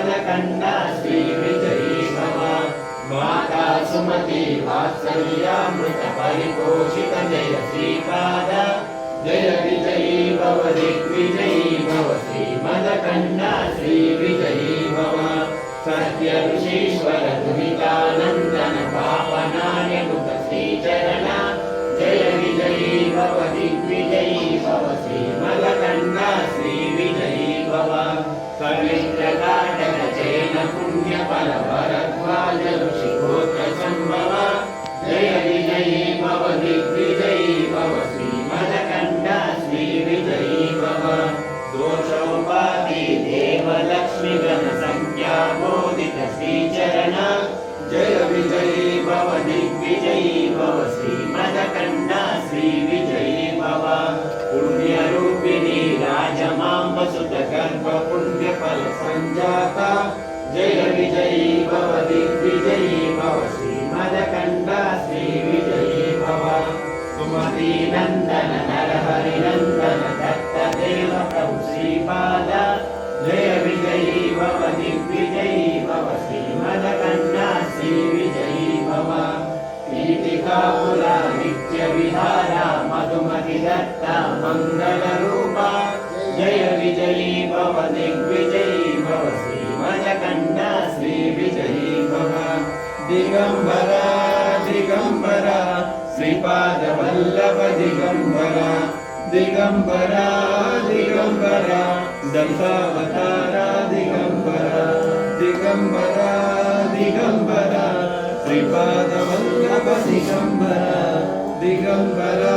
श्रीमदकण्डा श्रीविजयी भव माता सुमति वात्सल्यामृत परिपोषित जय श्रीपाद जय विजयी भव दिग्विजयी भव श्रीमदकण्डा श्रीविजयी भव सत्य ऋषीश्वर दुहितानन्दन पापनायमुख श्रीचरण जय विजयी भव दिग्विजयी भव श्रीमदकण्डा श्रीविजयी भव पवित्रकाटक चैन पुण्यफल भरद्वाज ऋषिगोत्र संभव जय विजयी भव दिग्विजयी भव श्रीमदकण्डा श्रीविजयी भव दोषोपाधि देवलक्ष्मी गण संख्या बोधित श्रीचरण जय विजयी भव दिग्विजयी भव श्रीमदकण्डा श्रीविजयी भव पुण्यरूपिणी राजमाम्ब सुत गर्भ पुण्यफल संजाता जय विजयी भव दिग्विजयी भव श्रीमदकण्डा श्रीविजयी भव सुमती नंदन नरहरि नंदन दत्त देव प्रभु श्रीपाद जय विजयी भव दिग्विजयी भव श्रीमदकण्डा श्रीविजयी भव पीठिकापुरा नित्य विहारा मधुमति दत्ता मंगल रूपा जय विजयी भव दिग्विजयी भव श्रीमदकण्डा श्रीविजयी भव दिगंबरा दिगंबरा श्रीपाद वल्लभ दिगंबरा दिगंबरा दिगंबरा दशावतारा दिगंबरा दिगंबरा दिगंबरा श्रीपाद वल्लभ दिगंबरा दिगंबरा